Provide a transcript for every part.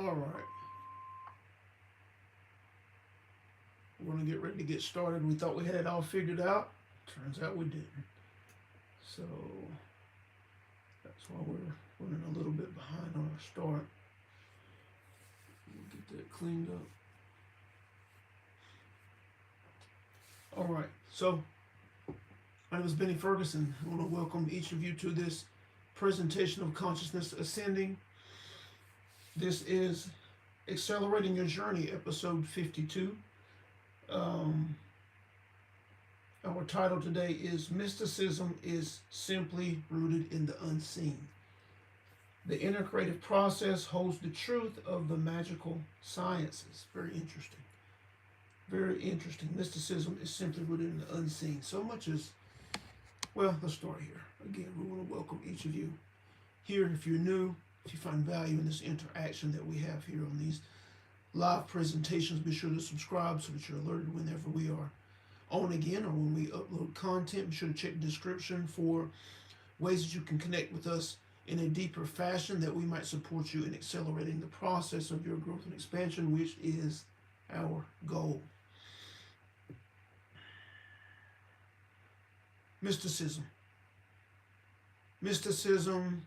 All right. We're going to get ready to get started. We thought we had it all figured out. Turns out we didn't. So that's why we're running a little bit behind on our start. We'll get that cleaned up. All right. So my name is Benny Ferguson. I want to welcome each of you to this presentation of Consciousness Ascending. This is Accelerating Your Journey, episode 52. Our title today is Mysticism is Simply Rooted in the Unseen. The integrative process holds the truth of the magical sciences. Very interesting. Very interesting. Mysticism is simply rooted in the unseen. So much as, well, let's start here. Again, we want to welcome each of you here. If you're new, if you find value in this interaction that we have here on these live presentations, be sure to subscribe so that you're alerted whenever we are on again or when we upload content. Be sure to check the description for ways that you can connect with us in a deeper fashion that we might support you in accelerating the process of your growth and expansion, which is our goal. Mysticism. Mysticism,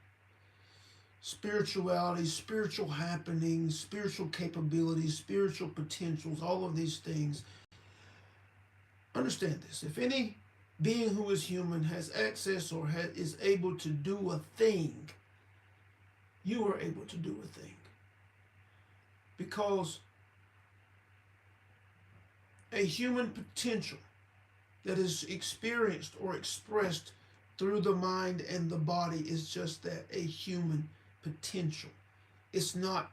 spirituality, spiritual happenings, spiritual capabilities, spiritual potentials, all of these things. Understand this. If any being who is human has access or is able to do a thing, you are able to do a thing. Because a human potential that is experienced or expressed through the mind and the body is just that, a human potential. It's not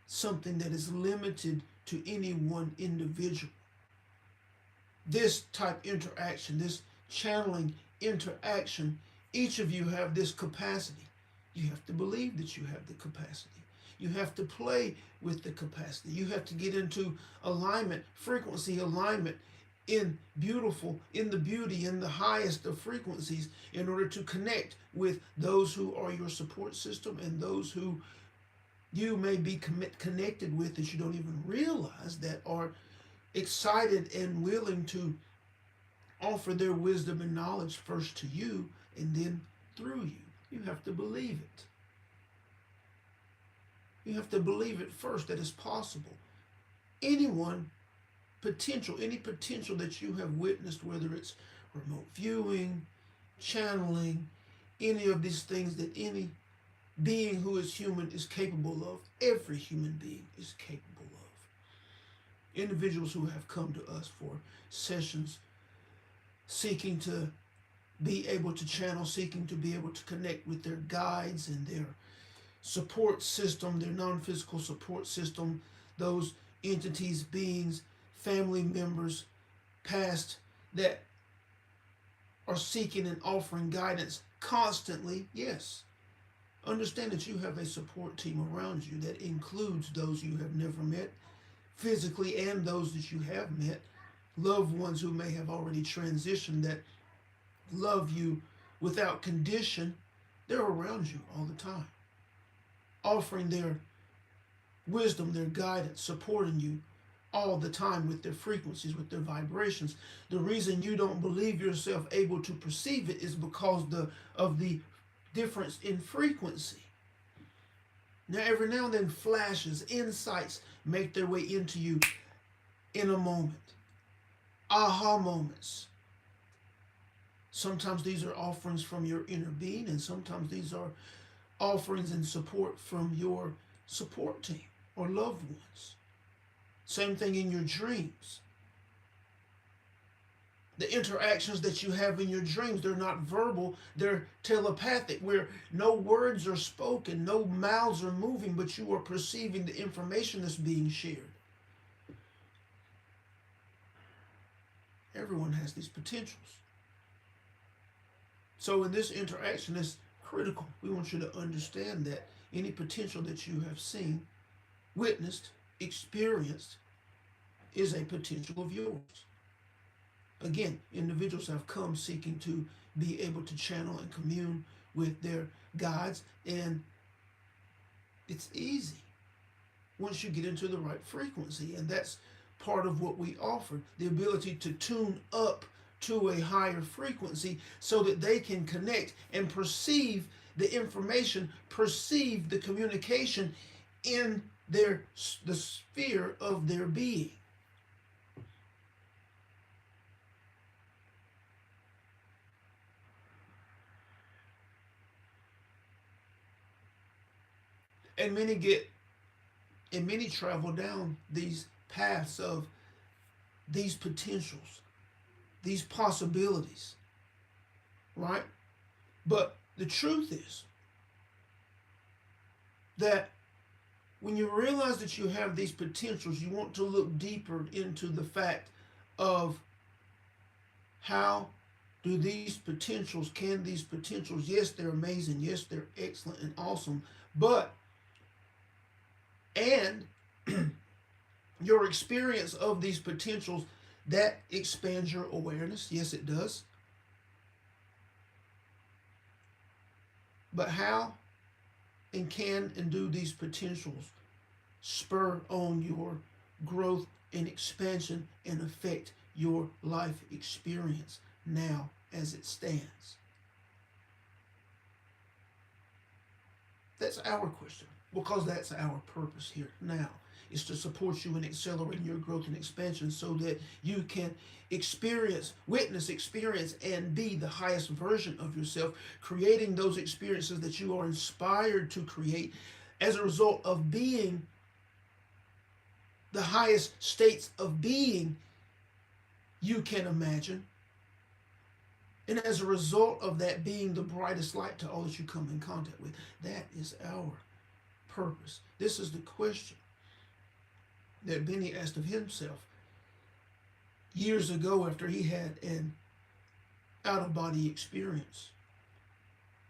something that is limited to any one individual. This type interaction, this channeling interaction, each of you have this capacity. You have to believe that you have the capacity. You have to play with the capacity. You have to get into alignment, frequency alignment, in the beauty, in the highest of frequencies, in order to connect with those who are your support system and those who you may be connected with that you don't even realize, that are excited and willing to offer their wisdom and knowledge first to you and then through you. You have to believe it. You have to believe it first that it's possible. Any potential that you have witnessed, whether it's remote viewing, channeling, any of these things that any being who is human is capable of, every human being is capable of. Individuals who have come to us for sessions seeking to be able to channel, seeking to be able to connect with their guides and their support system, their non-physical support system, those entities, beings, family members, past, that are seeking and offering guidance constantly. Yes. Understand that you have a support team around you that includes those you have never met physically and those that you have met, loved ones who may have already transitioned that love you without condition. They're around you all the time, offering their wisdom, their guidance, supporting you all the time with their frequencies, with their vibrations. The reason you don't believe yourself able to perceive it is because of the difference in frequency. Now, every now and then, flashes, insights make their way into you in a moment. Aha moments. Sometimes these are offerings from your inner being, and sometimes these are offerings and support from your support team or loved ones. Same thing in your dreams. The interactions that you have in your dreams, they're not verbal, they're telepathic, where no words are spoken, no mouths are moving, but you are perceiving the information that's being shared. Everyone has these potentials. So in this interaction, it's critical. We want you to understand that any potential that you have seen, witnessed, experienced, is a potential of yours. Again, individuals have come seeking to be able to channel and commune with their guides, and it's easy. once you get into the right frequency. And that's part of what we offer, the ability to tune up to a higher frequency so that they can connect and perceive the information, perceive the communication in the sphere of their being. And many travel down these paths of these potentials, these possibilities, right? But the truth is that when you realize that you have these potentials, you want to look deeper into the fact of how can these potentials, yes, they're amazing, yes, they're excellent and awesome, but, and your experience of these potentials, that expands your awareness. Yes, it does. But how and can and do these potentials spur on your growth and expansion and affect your life experience now as it stands? That's our question, because that's our purpose here now, is to support you in accelerating your growth and expansion so that you can witness, experience, and be the highest version of yourself, creating those experiences that you are inspired to create as a result of being the highest states of being you can imagine. And as a result of that, being the brightest light to all that you come in contact with. That is our purpose. This is the question that Benny asked of himself years ago after he had an out-of-body experience.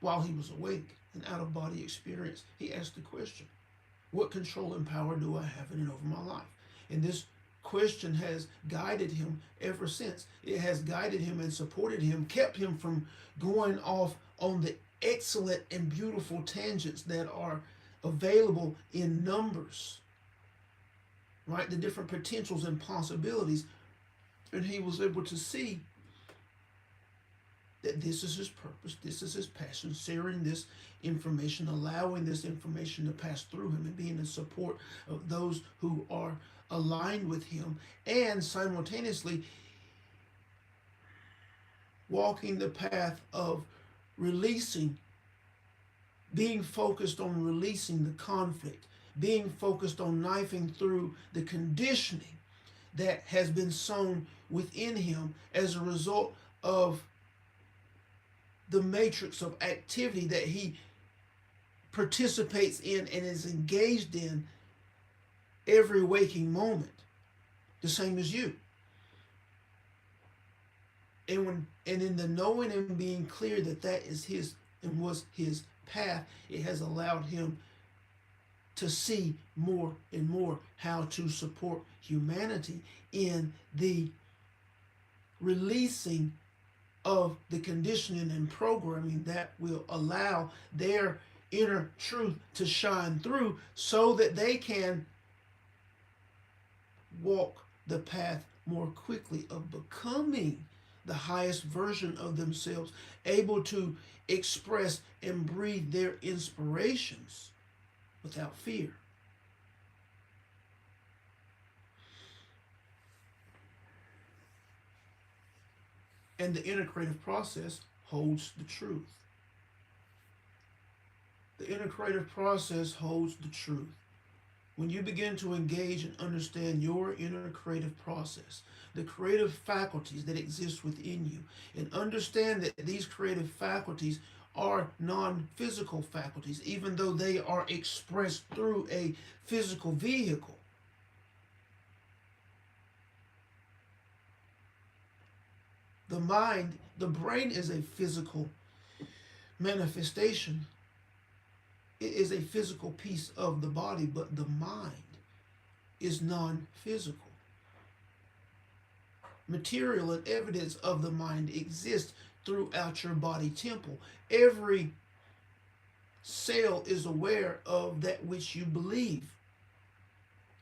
While he was awake, an out-of-body experience, he asked the question, what control and power do I have in and over my life? And this question has guided him ever since. It has guided him and supported him, kept him from going off on the excellent and beautiful tangents that are available in numbers, right? The different potentials and possibilities. And he was able to see that this is his purpose, this is his passion, sharing this information, allowing this information to pass through him and being in support of those who are aligned with him, and simultaneously walking the path of releasing, being focused on releasing the conflict, being focused on knifing through the conditioning that has been sown within him as a result of the matrix of activity that he participates in and is engaged in every waking moment, the same as you. And in the knowing and being clear that that is his and was his path, it has allowed him to see more and more how to support humanity in the releasing of the conditioning and programming that will allow their inner truth to shine through so that they can walk the path more quickly of becoming the highest version of themselves, able to express and breathe their inspirations without fear. And the inner creative process holds the truth. The inner creative process holds the truth. When you begin to engage and understand your inner creative process, the creative faculties that exist within you, and understand that these creative faculties are non-physical faculties, even though they are expressed through a physical vehicle. The mind, the brain is a physical manifestation. It is a physical piece of the body, but the mind is non-physical. Material and evidence of the mind exists throughout your body temple. Every cell is aware of that which you believe.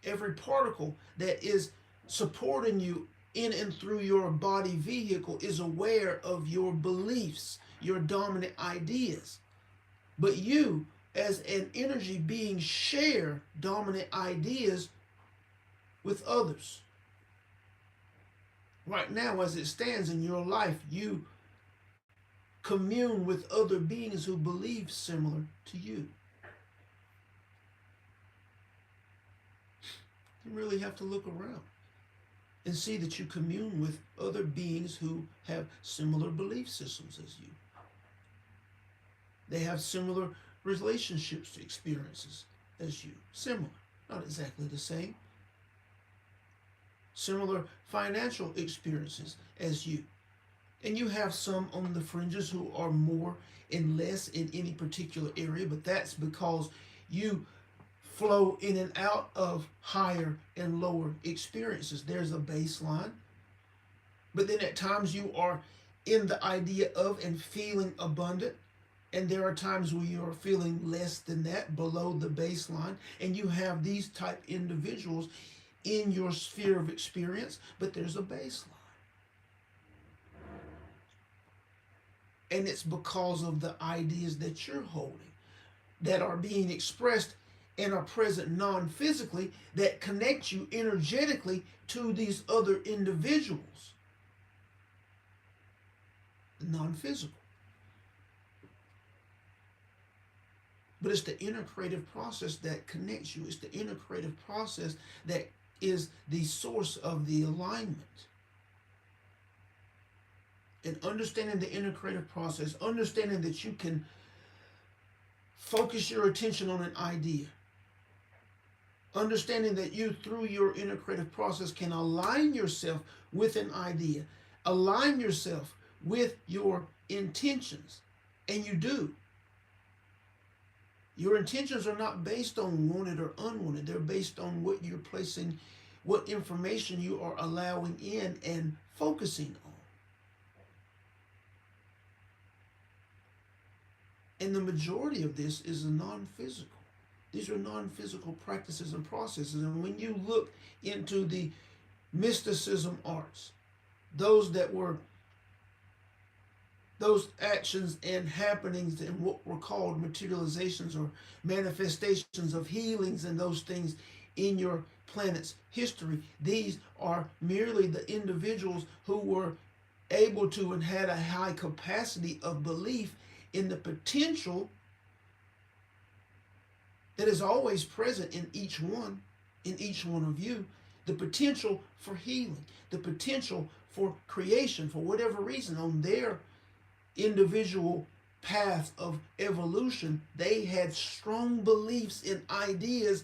Every particle that is supporting you in and through your body vehicle is aware of your beliefs, your dominant ideas. But you, as an energy being, share dominant ideas with others. Right now, as it stands in your life, you commune with other beings who believe similar to you. You really have to look around and see that you commune with other beings who have similar belief systems as you. They have similar relationships to experiences as you. Similar, not exactly the same. Similar financial experiences as you. And you have some on the fringes who are more and less in any particular area, but that's because you flow in and out of higher and lower experiences. There's a baseline, but then at times you are in the idea of and feeling abundant, and there are times where you are feeling less than that, below the baseline, and you have these type individuals in your sphere of experience, but there's a baseline. And it's because of the ideas that you're holding that are being expressed and are present non-physically that connect you energetically to these other individuals. Non-physical. But it's the inner creative process that connects you. It's the inner creative process that is the source of the alignment. And understanding the inner creative process, understanding that you can focus your attention on an idea, understanding that you, through your inner creative process, can align yourself with an idea, align yourself with your intentions, and you do. Your intentions are not based on wanted or unwanted. They're based on what you're placing, what information you are allowing in and focusing on. And the majority of this is non-physical. These are non-physical practices and processes. And when you look into the mysticism arts, those actions and happenings and what were called materializations or manifestations of healings and those things in your planet's history, these are merely the individuals who were able to and had a high capacity of belief in the potential that is always present in each one of you, the potential for healing, the potential for creation, for whatever reason, on their individual path of evolution, they had strong beliefs in ideas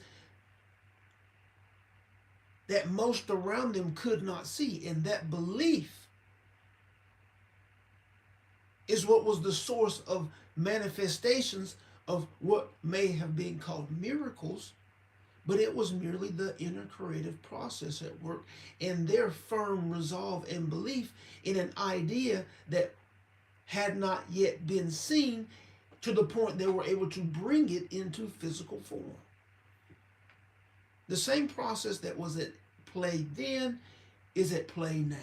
that most around them could not see. And that belief is what was the source of manifestations of what may have been called miracles, but it was merely the inner creative process at work and their firm resolve and belief in an idea that had not yet been seen to the point they were able to bring it into physical form. The same process that was at play then is at play now.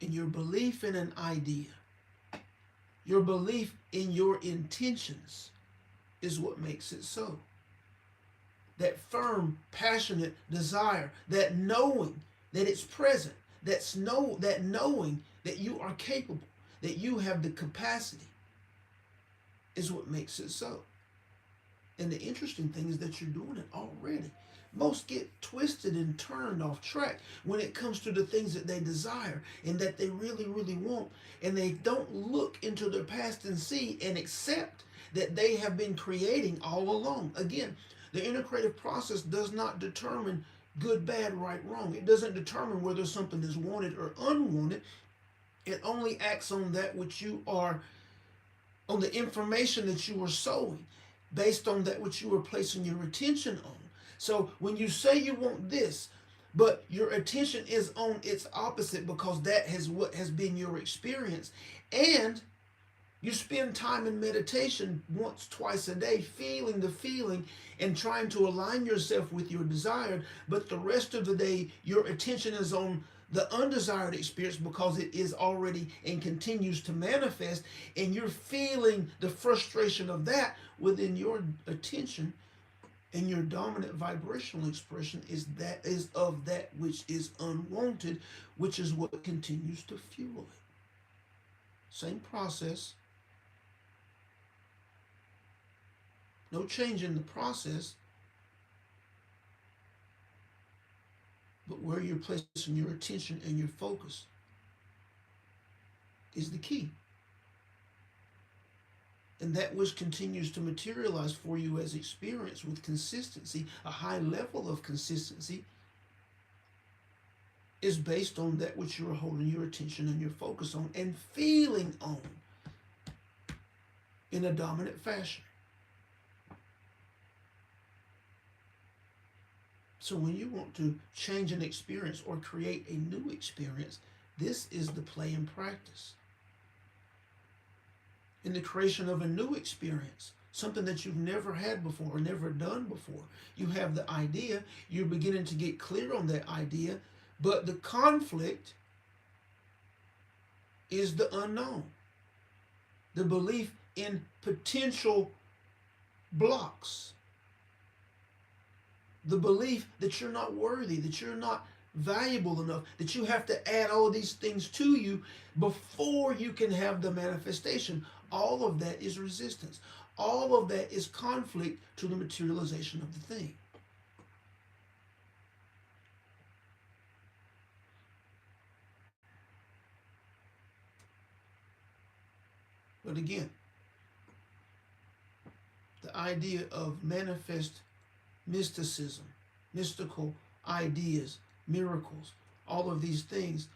And your belief in an idea, your belief in your intentions is what makes it so. That firm, passionate desire, that knowing that it's present, that knowing that you are capable, that you have the capacity is what makes it so. And the interesting thing is that you're doing it already. Most get twisted and turned off track when it comes to the things that they desire and that they really, really want. And they don't look into their past and see and accept that they have been creating all along. Again, the inner creative process does not determine good, bad, right, wrong. It doesn't determine whether something is wanted or unwanted. It only acts on that which you are, on the information that you are sowing, based on that which you are placing your attention on. So when you say you want this, but your attention is on its opposite because that is what has been your experience, and You spend time in meditation once, twice a day, feeling the feeling and trying to align yourself with your desired, but the rest of the day, your attention is on the undesired experience because it is already and continues to manifest, and you're feeling the frustration of that within your attention, and your dominant vibrational expression is of that which is unwanted, which is what continues to fuel it. Same process. No change in the process, but where you're placing your attention and your focus is the key. And that which continues to materialize for you as experience with consistency, a high level of consistency, is based on that which you're holding your attention and your focus on and feeling on in a dominant fashion. So when you want to change an experience or create a new experience, this is the play and practice. In the creation of a new experience, something that you've never had before or never done before, you have the idea, you're beginning to get clear on that idea, but the conflict is the unknown. The belief in potential blocks. The belief that you're not worthy, that you're not valuable enough, that you have to add all these things to you before you can have the manifestation. All of that is resistance. All of that is conflict to the materialization of the thing. But again, the idea of manifest mysticism, mystical ideas, miracles, all of these things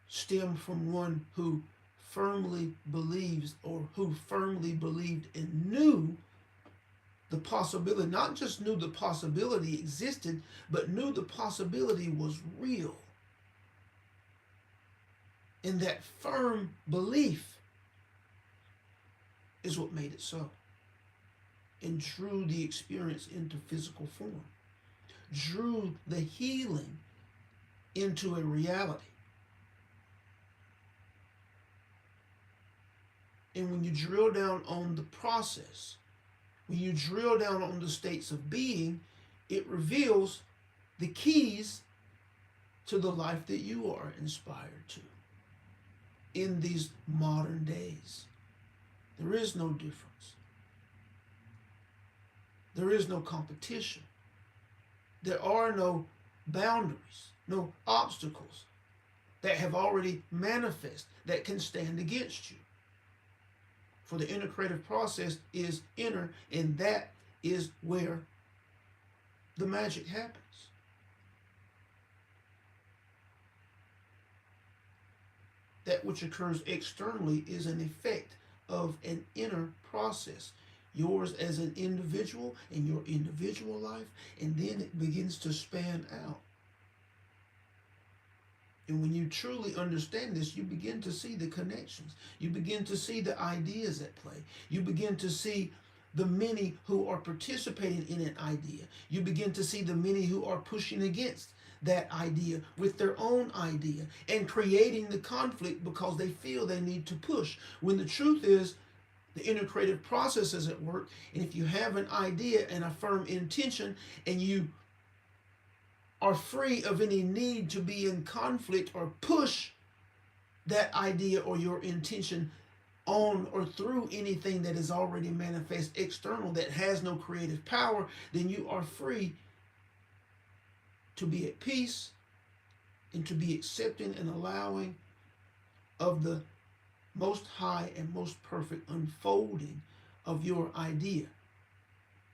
stem from one who firmly believes, or who firmly believed and knew the possibility, not just knew the possibility existed, but knew the possibility was real. And that firm belief is what made it so, and drew the experience into physical form, drew the healing into a reality. And when you drill down on the process, when you drill down on the states of being, it reveals the keys to the life that you are inspired to in these modern days. There is no difference. There is no competition. There are no boundaries, no obstacles that have already manifested that can stand against you. For the inner creative process is inner, and that is where the magic happens. That which occurs externally is an effect of an inner process. Yours as an individual in your individual life, and then it begins to span out. And when you truly understand this, you begin to see the connections. You begin to see the ideas at play. You begin to see the many who are participating in an idea. You begin to see the many who are pushing against that idea with their own idea and creating the conflict because they feel they need to push. When the truth is, the inner creative process is at work, and if you have an idea and a firm intention and you are free of any need to be in conflict or push that idea or your intention on or through anything that is already manifest external that has no creative power, then you are free to be at peace and to be accepting and allowing of the most high and most perfect unfolding of your idea,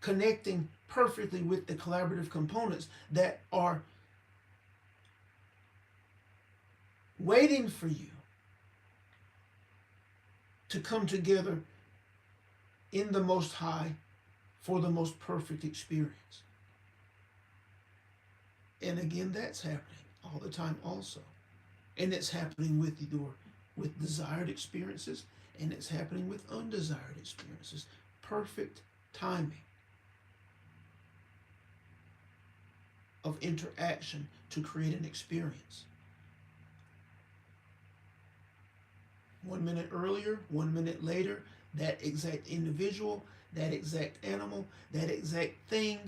connecting perfectly with the collaborative components that are waiting for you to come together in the most high for the most perfect experience. And again, that's happening all the time also. And it's happening with desired experiences, And it's happening with undesired experiences. Perfect timing of interaction to create an experience. 1 minute earlier, 1 minute later, that exact individual, that exact animal, that exact thing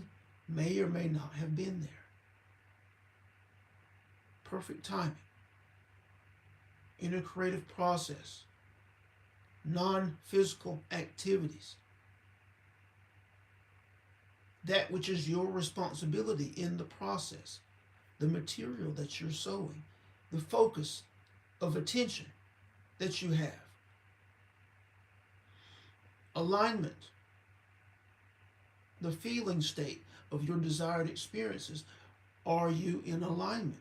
may or may not have been there. Perfect timing. In a creative process. Non-physical activities. That which is your responsibility in the process. The material that you're sowing. The focus of attention that you have. Alignment. The feeling state of your desired experiences. Are you in alignment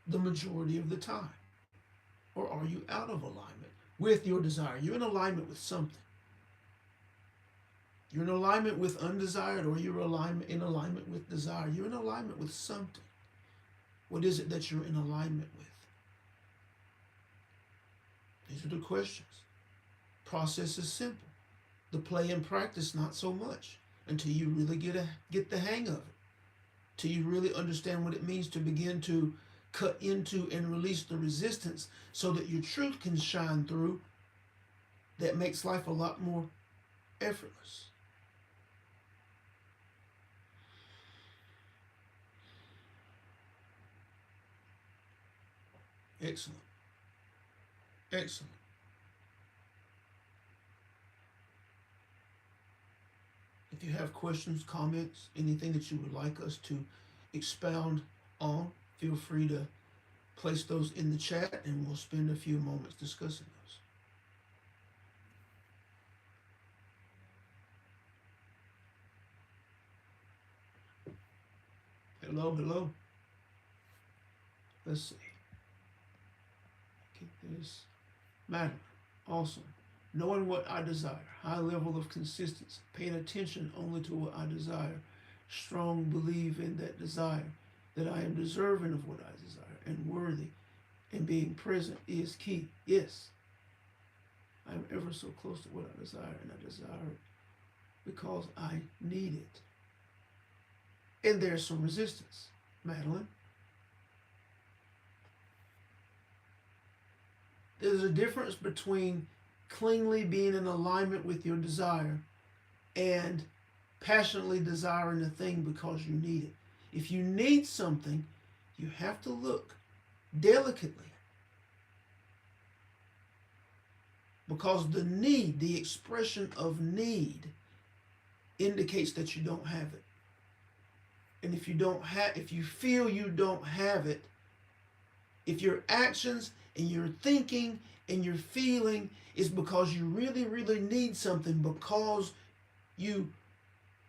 the majority of the time? Or are you out of alignment with your desire? You're in alignment with something. You're in alignment with undesired, or you're in alignment with desire. You're in alignment with something. What is it that you're in alignment with? These are the questions. Process is simple. The play and practice, not so much, until you really get the hang of it. Till you really understand what it means to begin to cut into and release the resistance so that your truth can shine through. That makes life a lot more effortless. Excellent. Excellent. If you have questions, comments, anything that you would like us to expound on, feel free to place those in the chat and we'll spend a few moments discussing those. Hello, hello. Let's see. Get this. Matter. Awesome. Knowing what I desire. High level of consistency. Paying attention only to what I desire. Strong belief in that desire. That I am deserving of what I desire and worthy, and being present is key. Yes, I am ever so close to what I desire, and I desire it because I need it. And there's some resistance, Madeline. There's a difference between cleanly being in alignment with your desire and passionately desiring a thing because you need it. If you need something, you have to look delicately. Because the need, the expression of need, indicates that you don't have it. And if you feel you don't have it, if your actions and your thinking and your feeling is because you really, really need something, because you,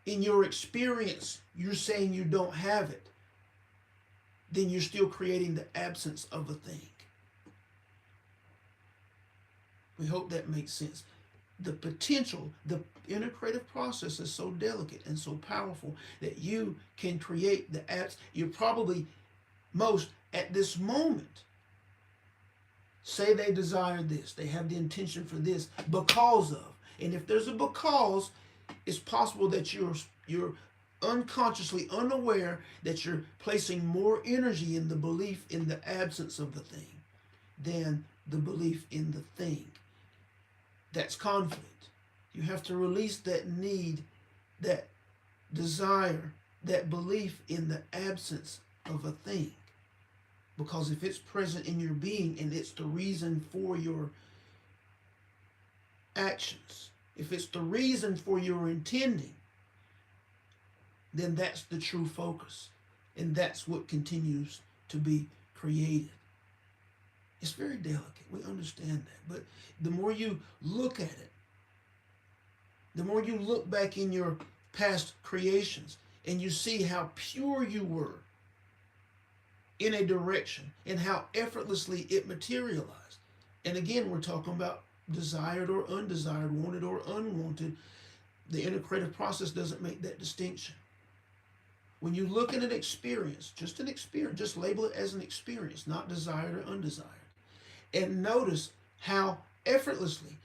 in your experience, you're saying you don't have it, then you're still creating the absence of a thing. We hope that makes sense. The potential, the inner creative process is so delicate and so powerful that you can create the absence. You're probably most at this moment. Say they desire this. They have the intention for this because of. And if there's a because, it's possible that you're unconsciously unaware that you're placing more energy in the belief in the absence of the thing than the belief in the thing. That's conflict. You have to release that need, that desire, that belief in the absence of a thing. Because if it's present in your being and it's the reason for your actions, if it's the reason for your intending, then that's the true focus. And that's what continues to be created. It's very delicate. We understand that. But the more you look at it, the more you look back in your past creations and you see how pure you were in a direction and how effortlessly it materialized. And again, we're talking about desired or undesired, wanted or unwanted. The inner creative process doesn't make that distinction. When you look at an experience, just label it as an experience, not desired or undesired. And notice how effortlessly.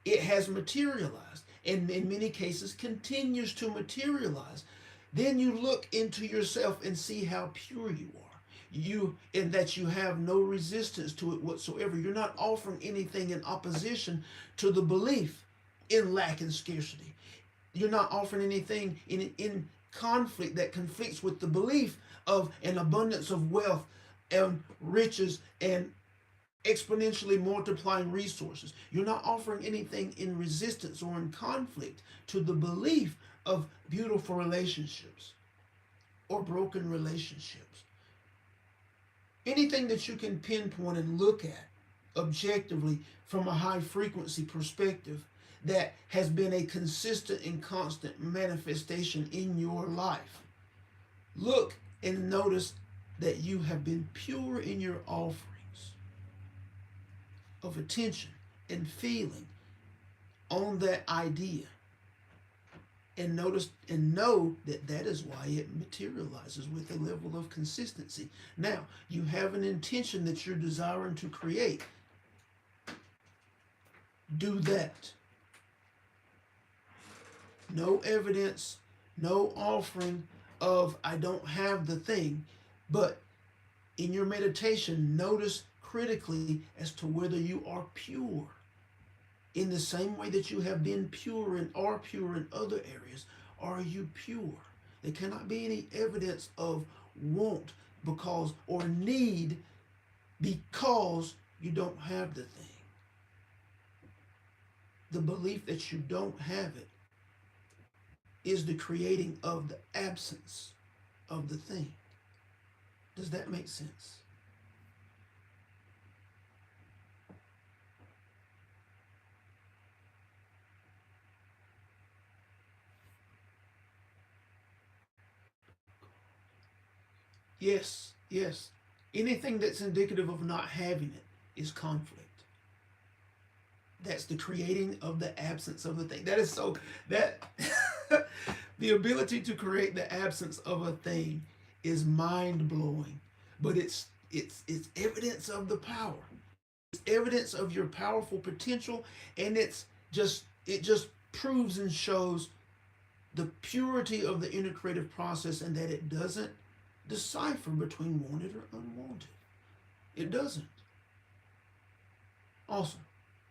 It has materialized, and in many cases continues to materialize. Then you look into yourself and see how pure you are. You in that you have no resistance to it whatsoever. You're not offering anything in opposition to the belief in lack and scarcity. You're not offering anything in conflict that conflicts with the belief of an abundance of wealth and riches and exponentially multiplying resources. You're not offering anything in resistance or in conflict to the belief of beautiful relationships or broken relationships. Anything that you can pinpoint and look at objectively from a high frequency perspective that has been a consistent and constant manifestation in your life. Look and notice that you have been pure in your offerings of attention and feeling on that idea, and notice and know that that is why it materializes with a level of consistency. Now you have an intention that you're desiring to create. Do that. No evidence, no offering of I don't have the thing, but in your meditation, notice critically as to whether you are pure. In the same way that you have been pure and are pure in other areas, are you pure? There cannot be any evidence of want because or need because you don't have the thing. The belief that you don't have it is the creating of the absence of the thing. Does that make sense? Yes, yes. Anything that's indicative of not having it is conflict. That's the creating of the absence of the thing. That is so that the ability to create the absence of a thing is mind blowing. But it's evidence of the power. It's evidence of your powerful potential, and it just proves and shows the purity of the inner creative process and that it doesn't decipher between wanted or unwanted. It doesn't. Awesome.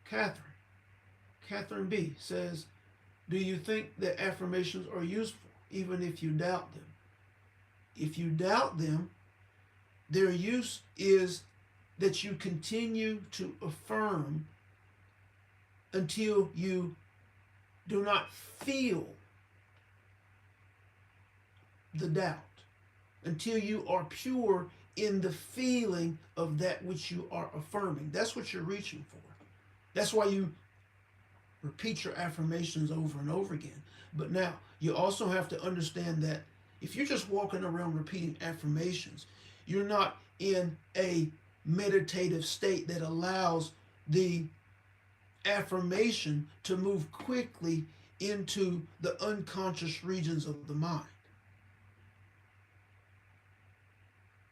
Catherine. Catherine B says, do you think that affirmations are useful even if you doubt them? If you doubt them, their use is that you continue to affirm until you do not feel the doubt, until you are pure in the feeling of that which you are affirming. That's what you're reaching for. That's why you repeat your affirmations over and over again. But now, you also have to understand that if you're just walking around repeating affirmations, you're not in a meditative state that allows the affirmation to move quickly into the unconscious regions of the mind.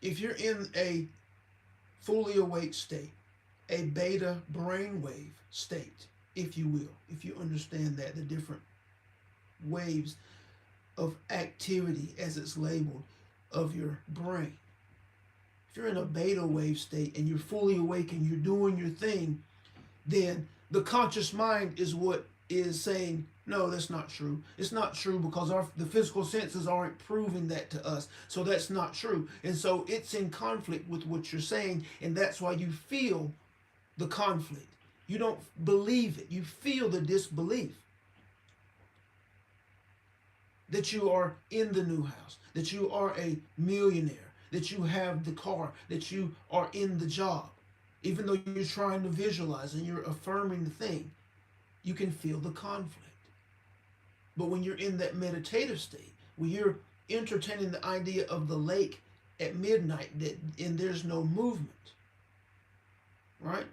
If you're in a fully awake state, a beta brainwave state, if you will, if you understand that, the different waves of activity, as it's labeled, of your brain. If you're in a beta wave state and you're fully awake and you're doing your thing, then the conscious mind is what is saying, no, that's not true. It's not true because the physical senses aren't proving that to us. So that's not true. And so it's in conflict with what you're saying, and that's why you feel the conflict. You don't believe it. You feel the disbelief that you are in the new house, that you are a millionaire, that you have the car, that you are in the job. Even though you're trying to visualize and you're affirming the thing, you can feel the conflict. But when you're in that meditative state, when you're entertaining the idea of the lake at midnight and there's no movement, right?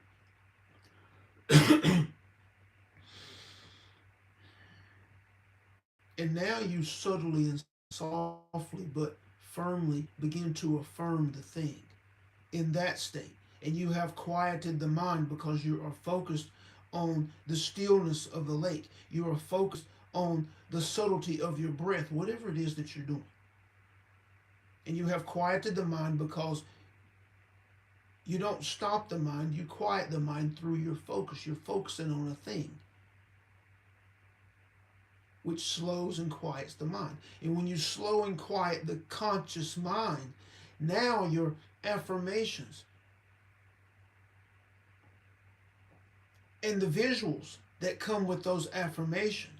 And now you subtly and softly but firmly begin to affirm the thing in that state. And you have quieted the mind because you are focused on the stillness of the lake. You are focused on the subtlety of your breath, whatever it is that you're doing. And you have quieted the mind because you don't stop the mind, you quiet the mind through your focus. You're focusing on a thing, which slows and quiets the mind. And when you slow and quiet the conscious mind, now your affirmations and the visuals that come with those affirmations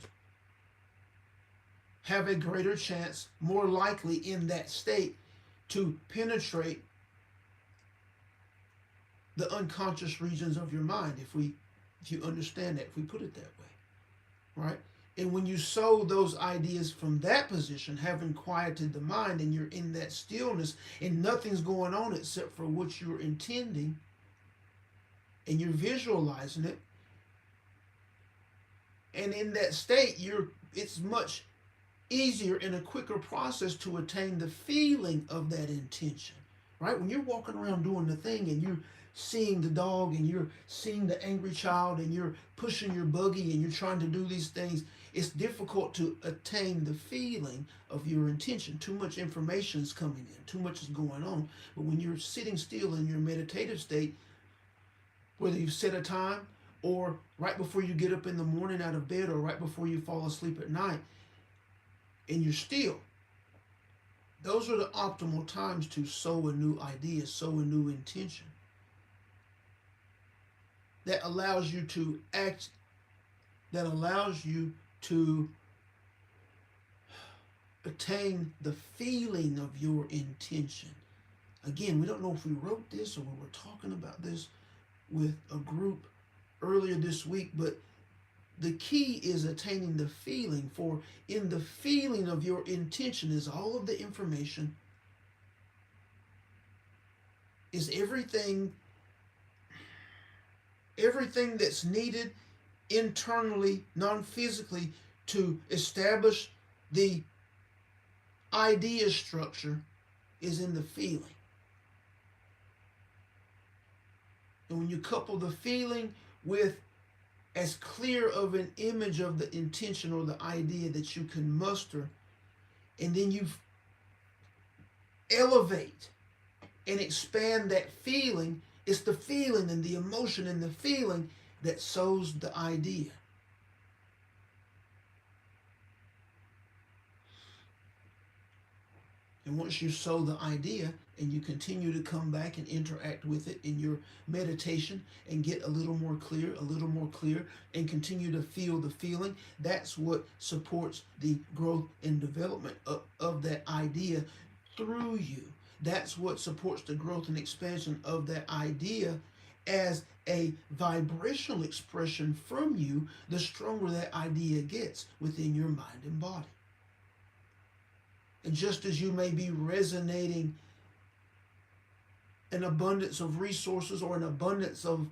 have a greater chance, more likely in that state, to penetrate the unconscious regions of your mind, if you understand that, if we put it that way, right? And when you sow those ideas from that position, having quieted the mind, and you're in that stillness and nothing's going on except for what you're intending, and you're visualizing it, and in that state, it's much easier and a quicker process to attain the feeling of that intention, right? When you're walking around doing the thing and you're seeing the dog and you're seeing the angry child and you're pushing your buggy and you're trying to do these things, it's difficult to attain the feeling of your intention. Too much information is coming in, too much is going on. But when you're sitting still in your meditative state, whether you've set a time or right before you get up in the morning out of bed or right before you fall asleep at night, and you're still, those are the optimal times to sow a new idea, sow a new intention that allows you to act, that allows you to attain the feeling of your intention. Again, we don't know if we wrote this or we were talking about this with a group earlier this week, but the key is attaining the feeling, for in the feeling of your intention is all of the information, is everything that's needed internally, non-physically, to establish the idea structure is in the feeling. And when you couple the feeling with as clear of an image of the intention or the idea that you can muster, and then you elevate and expand that feeling, it's the feeling and the emotion and the feeling that sows the idea. And once you sow the idea and you continue to come back and interact with it in your meditation and get a little more clear, and continue to feel the feeling, that's what supports the growth and development of that idea through you. That's what supports the growth and expansion of that idea as a vibrational expression from you, the stronger that idea gets within your mind and body. And just as you may be resonating an abundance of resources or an abundance of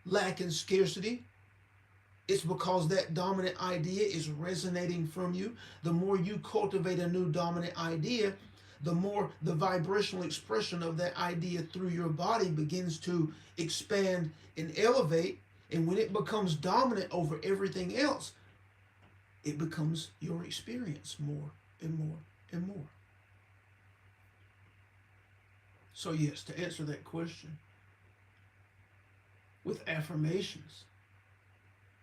lack and scarcity, it's because that dominant idea is resonating from you. The more you cultivate a new dominant idea, the more the vibrational expression of that idea through your body begins to expand and elevate. And when it becomes dominant over everything else, it becomes your experience more and more and more. So yes, to answer that question, with affirmations,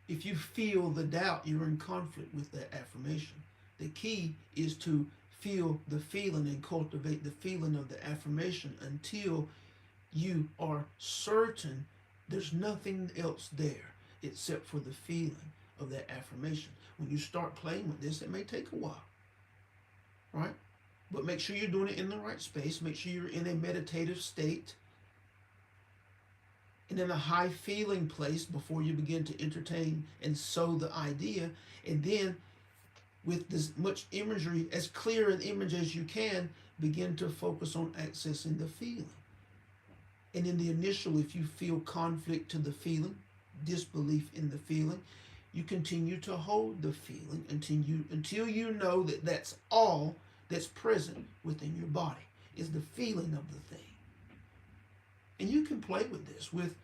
if you feel the doubt, you're in conflict with that affirmation. The key is to feel the feeling and cultivate the feeling of the affirmation until you are certain there's nothing else there except for the feeling of that affirmation. When you start playing with this, it may take a while, right? But make sure you're doing it in the right space. Make sure you're in a meditative state and in a high feeling place before you begin to entertain and sow the idea. And then with as much imagery, as clear an image as you can, begin to focus on accessing the feeling. And in the initial, if you feel conflict to the feeling, disbelief in the feeling, you continue to hold the feeling until you know that that's all that's present within your body, is the feeling of the thing. And you can play with this with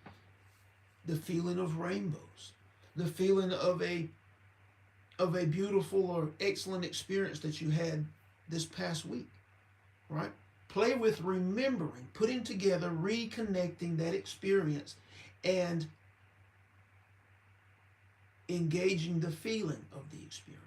the feeling of rainbows. the feeling of a beautiful or excellent experience that you had this past week, right? Play with remembering, putting together, reconnecting that experience, and engaging the feeling of the experience.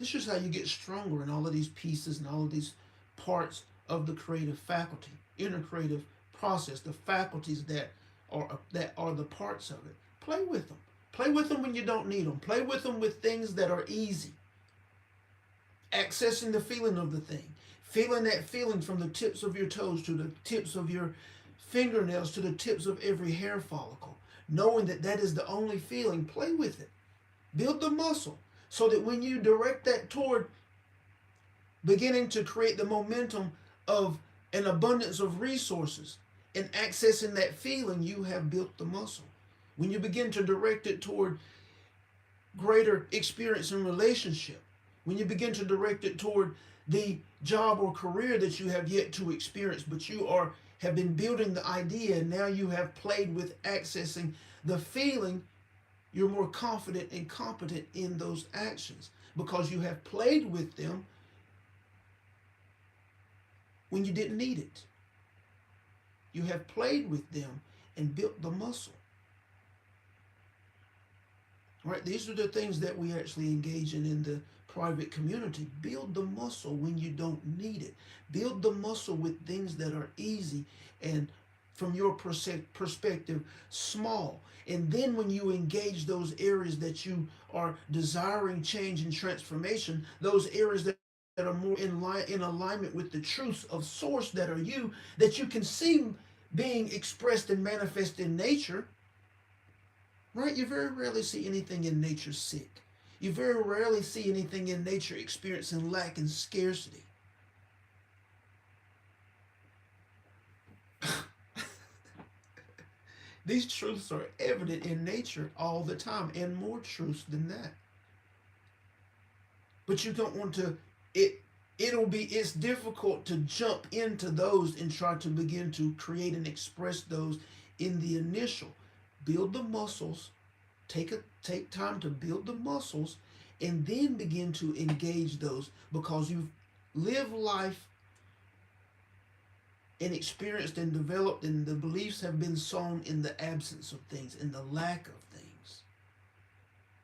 This is how you get stronger in all of these pieces and all of these parts of the creative faculty, inner creative process, the faculties that are the parts of it. Play with them. Play with them when you don't need them. Play with them with things that are easy. Accessing the feeling of the thing. Feeling that feeling from the tips of your toes to the tips of your fingernails to the tips of every hair follicle. Knowing that that is the only feeling. Play with it. Build the muscle so that when you direct that toward beginning to create the momentum of an abundance of resources and accessing that feeling, you have built the muscle. When you begin to direct it toward greater experience in relationship, when you begin to direct it toward the job or career that you have yet to experience, but you have been building the idea, and now you have played with accessing the feeling, you're more confident and competent in those actions because you have played with them when you didn't need it. You have played with them and built the muscle. Right? These are the things that we actually engage in the private community. Build the muscle when you don't need it. Build the muscle with things that are easy and from your perspective, small. And then when you engage those areas that you are desiring change and transformation, those areas that are more in alignment with the truths of source that are you, that you can see being expressed and manifest in nature, right? You very rarely see anything in nature sick. You very rarely see anything in nature experiencing lack and scarcity. These truths are evident in nature all the time, and more truths than that. But you don't want to, it's difficult to jump into those and try to begin to create and express those in the initial. Build the muscles, take time to build the muscles, and then begin to engage those, because you've lived life and experienced and developed, and the beliefs have been sown in the absence of things, in the lack of things.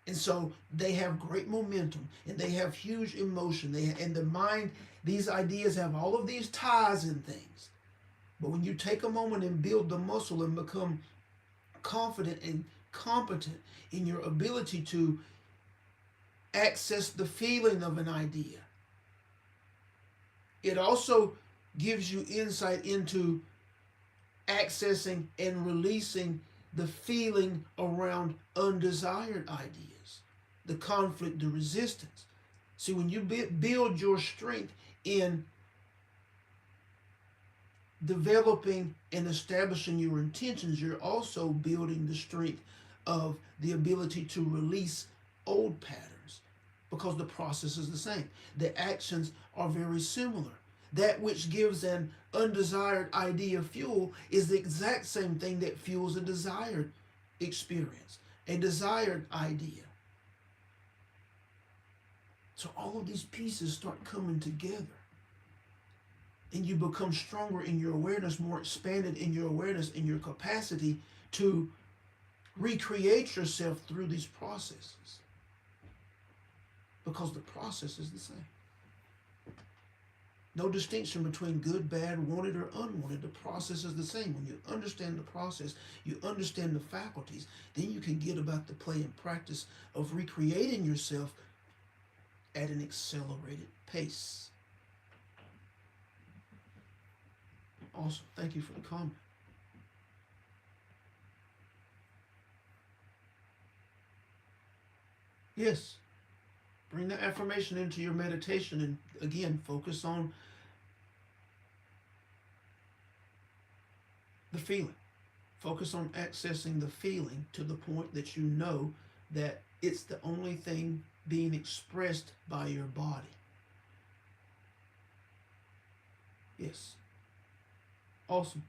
And so they have great momentum, and they have huge emotion. And the mind, these ideas have all of these ties and things. But when you take a moment and build the muscle and become confident and competent in your ability to access the feeling of an idea, it also gives you insight into accessing and releasing the feeling around undesired ideas, the conflict, the resistance. See, when you build your strength in developing and establishing your intentions, you're also building the strength of the ability to release old patterns, because the process is the same. The actions are very similar. That which gives an undesired idea fuel is the exact same thing that fuels a desired experience, a desired idea. So all of these pieces start coming together, and you become stronger in your awareness, more expanded in your awareness, in your capacity to recreate yourself through these processes, because the process is the same. No distinction between good, bad, wanted, or unwanted. The process is the same. When you understand the process, you understand the faculties, then you can get about the play and practice of recreating yourself at an accelerated pace. Awesome. Thank you for the comment. Yes. Bring that affirmation into your meditation, and again, focus on the feeling. Focus on accessing the feeling to the point that you know that it's the only thing being expressed by your body. Yes. Awesome.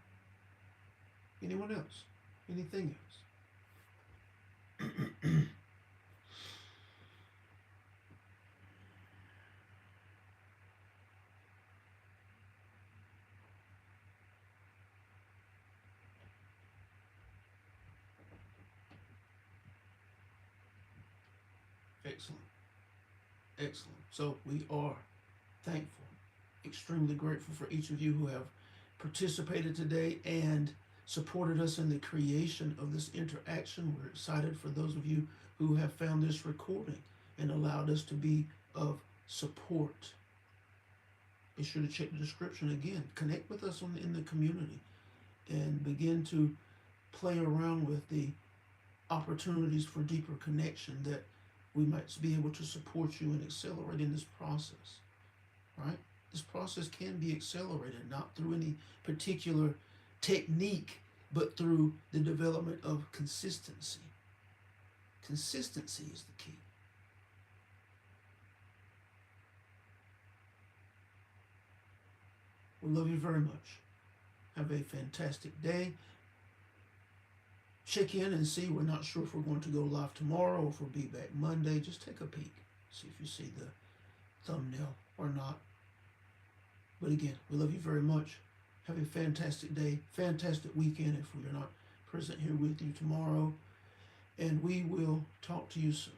Anyone else? Anything else? Excellent. Excellent. So we are thankful, extremely grateful for each of you who have participated today and supported us in the creation of this interaction. We're excited for those of you who have found this recording and allowed us to be of support. Be sure to check the description again. Connect with us in the community and begin to play around with the opportunities for deeper connection that we might be able to support you in accelerating this process, right? This process can be accelerated, not through any particular technique, but through the development of consistency. Consistency is the key. We love you very much. Have a fantastic day. Check in and see. We're not sure if we're going to go live tomorrow or if we'll be back Monday. Just take a peek. See if you see the thumbnail or not. But again, we love you very much. Have a fantastic day, fantastic weekend if we are not present here with you tomorrow. And we will talk to you soon.